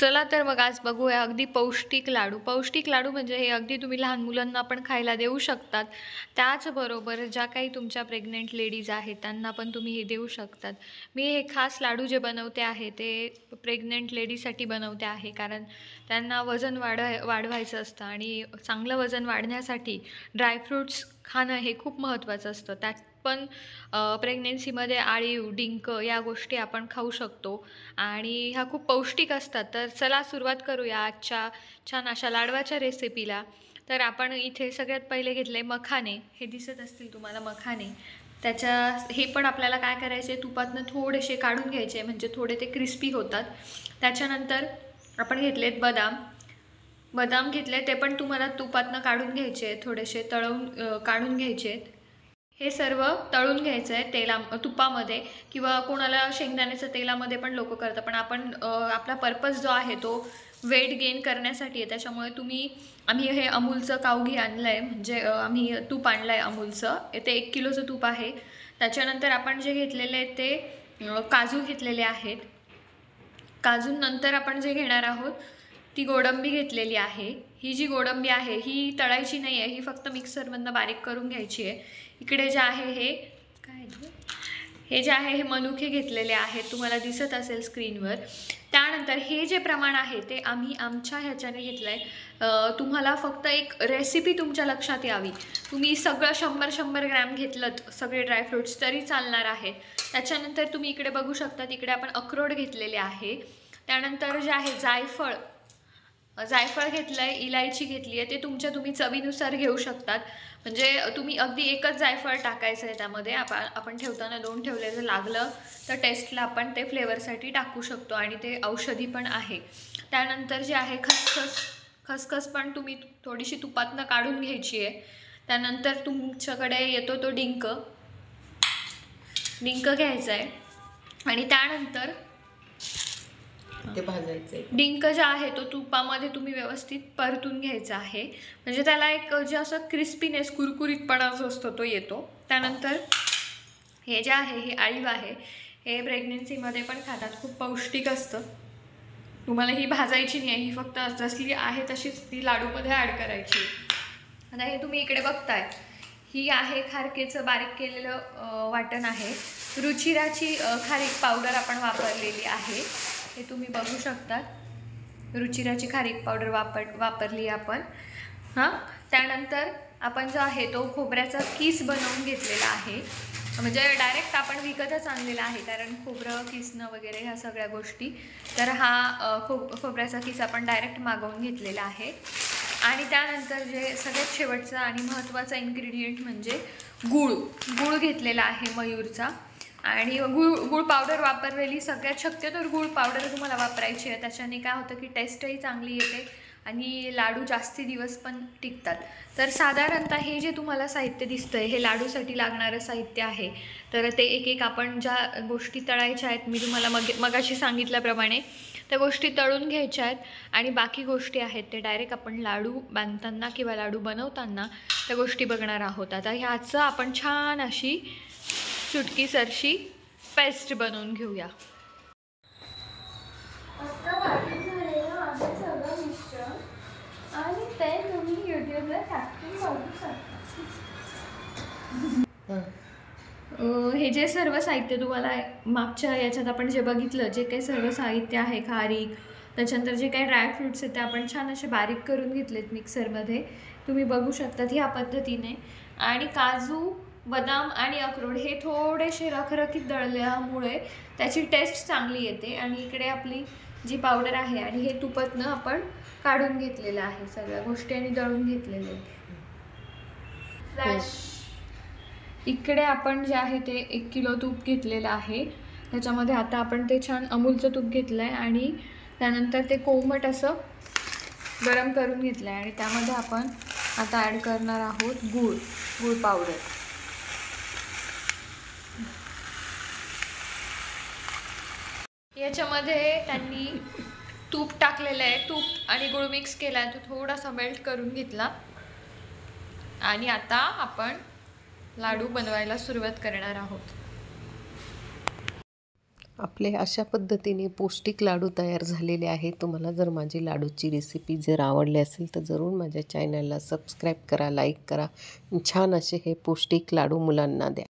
चला तर मग आज बघूया अगदी पौष्टिक लाडू. पौष्टिक लाडू म्हणजे हे अगदी तुम्ही लहान मुलांना पण खायला देऊ शकतात. त्याचबरोबर ज्या काही तुमच्या प्रेग्नंट लेडीज आहेत त्यांना पण तुम्ही हे देऊ शकतात. मी हे खास लाडू जे बनवते आहे ते प्रेग्नंट लेडीजसाठी बनवते आहे, कारण त्यांना वजन वाढवायचं असतं आणि चांगलं वजन वाढण्यासाठी ड्रायफ्रूट्स खाणं हे खूप महत्त्वाचं असतं. त्यात पण प्रेग्नेन्सीमध्ये आळीव, डिंक या गोष्टी आपण खाऊ शकतो आणि ह्या खूप पौष्टिक असतात. तर चला सुरुवात करूया आजच्या छान अशा लाडवाच्या रेसिपीला. तर आपण इथे सगळ्यात पहिले घेतले मखाने. हे दिसत असतील तुम्हाला मखाने. हे पण आपल्याला काय करायचे, तुपातनं थोडेसे काढून घ्यायचे म्हणजे थोडे ते क्रिस्पी होतात. त्याच्यानंतर आपण घेतलेत बदाम. बदाम घेतले ते पण तुम्हाला तुपातनं काढून घ्यायचे, थोडेसे तळून काढून घ्यायचे. हे सर्व तळून घ्यायचं आहे तुपामध्ये, किंवा कोणाला शेंगदाण्याच्या तेलामध्ये पण लोक करतात. पण आपला पर्पज जो आहे तो वेट गेन करण्यासाठी आहे. त्याच्यामुळे आम्ही हे अमूलचं काऊ घी आणलं आहे, म्हणजे आम्ही तूप आणलं आहे अमूलचं. ते 1 किलोचं तूप आहे. त्याच्यानंतर आपण जे घेतलेले आहे ते काजू घेतलेले आहेत. काजूनंतर आपण जे घेणार आहोत ती गोडंबी घेतलेली आहे. ही जी गोडंबी आहे ही तळायची नाही आहे, ही फक्त मिक्सरमधनं बारीक करून घ्यायची आहे. इकडे जे आहे हे जे आहे हे मनुके घेतलेले आहेत, तुम्हाला दिसत असेल स्क्रीनवर. त्यानंतर हे जे प्रमाण आहे ते आम्ही आमच्या ह्याच्याने घेतलं आहे. तुम्हाला फक्त एक रेसिपी तुमच्या लक्षात यावी, तुम्ही सगळं 100-100 ग्रॅम घेतलं सगळे ड्रायफ्रूट्स तरी चालणार आहे. त्याच्यानंतर तुम्ही इकडे बघू शकता, तिकडे आपण अक्रोड घेतलेले आहे. त्यानंतर जे आहे जायफळ घेतलं आहे, इलायची घेतली आहे. ते तुम्ही चवीनुसार घेऊ शकतात. म्हणजे तुम्ही अगदी एकच जायफळ टाकायचं आहे त्यामध्ये. आपण ठेवताना 2 ठेवले, जर लागलं तर टेस्टला आपण ते फ्लेवरसाठी टाकू शकतो आणि ते औषधी पण आहे. त्यानंतर जे आहे खसखस पण तुम्ही थोडीशी तुपातनं काढून घ्यायची आहे. त्यानंतर तुमच्याकडे येतो तो डिंक घ्यायचा आहे आणि त्यानंतर ते भाजायचे. डिंक जो आहे तो तुपामध्ये तुम्ही व्यवस्थित परतून घ्यायचा आहे, म्हणजे त्याला एक जे असं क्रिस्पीनेस, कुरकुरीतपणा जो असतो तो येतो. त्यानंतर हे जे आहे हे आळीव आहे. हे प्रेग्नेन्सीमध्ये पण खातात, खूप पौष्टिक असतं. तुम्हाला ही भाजायची नाही आहे, ही फक्त जसली आहे तशीच ती लाडूमध्ये ॲड करायची. आता हे तुम्ही इकडे बघताय, ही आहे खारकेचं बारीक केलेलं वाटण आहे. रुचिराची खारीक पावडर आपण वापरलेली आहे, हे तुम्ही बघू शकता. रुचिराची खारीक पावडर वापरली आपण. त्यानंतर आपण जो आहे तो खोबऱ्याचा किस बनवून घेतलेला आहे, म्हणजे डायरेक्ट आपण विकतच आणलेला आहे, कारण खोबरं किसणं वगैरे ह्या सगळ्या गोष्टी. तर हा खोबऱ्याचा किस आपण डायरेक्ट मागवून घेतलेला आहे. आणि त्यानंतर जे सगळ्यात शेवटचा आणि महत्त्वाचा इन्ग्रेडियंट म्हणजे गूळ घेतलेला आहे मयूरचा. आणि गूळ पावडर वापरलेली. सगळ्यात शक्यतो गूळ पावडर तुम्हाला वापरायची आहे, त्याच्याने काय होतं की टेस्टही चांगली येते आणि लाडू जास्ती दिवस पण टिकतात. तर साधारणतः हे जे तुम्हाला साहित्य दिसतं आहे हे लाडूसाठी लागणारं साहित्य आहे. तर ते एक आपण ज्या गोष्टी तळायच्या आहेत, मी तुम्हाला मगाशी सांगितल्याप्रमाणे त्या गोष्टी तळून घ्यायच्या आहेत आणि बाकी गोष्टी आहेत ते डायरेक्ट आपण लाडू बांधताना किंवा लाडू बनवताना त्या गोष्टी बघणार आहोत. आता ह्याचं आपण छान अशी चुटकीसरशी पेस्ट बनवून घेऊया. आणि ते तुम्ही यूट्यूबला टाकून बघू शकता. हे जे सर्व साहित्य तुम्हाला मागच्या याच्यात आपण जे बघितलं, जे काही सर्व साहित्य आहे, खारीक, त्याच्यानंतर जे काही ड्रायफ्रूट्स आहेत ते आपण छान असे बारीक करून घेतलेत मिक्सरमध्ये, तुम्ही बघू शकतात ह्या पद्धतीने. आणि काजू, बदाम आणि अक्रोड हे थोडेसे रखरखीत दळल्यामुळे त्याची टेस्ट चांगली येते. आणि इकडे आपली जी पावडर आहे आणि हे तुपातनं आपण काढून घेतलेलं आहे सगळ्या गोष्टी आणि दळून घेतलेले. इकडे आपण जे आहे ते 1 किलो तूप घेतलेलं आहे. त्याच्यामध्ये आता आपण ते छान अमूलचं तूप घेतलं आहे आणि त्यानंतर ते कोमट असं गरम करून घेतलं आहे आणि त्यामध्ये आपण आता ॲड करणार आहोत गूळ पावडर. याच्यामध्ये त्यांनी तूप टाकलेलं आहे, तूप आणि गूळ मिक्स केला आहे, तो थोडासा मेल्ट करून घेतला आणि आता आपण लाडू बनवायला सुरुवात करणार आहोत. आपले अशा पद्धतीने पौष्टिक लाडू तयार झालेले आहेत. तुम्हाला जर माझी लाडूची रेसिपी जर आवडली असेल तर जरूर माझ्या चॅनलला सबस्क्राईब करा, लाईक करा. छान असे हे पौष्टिक लाडू मुलांना द्या.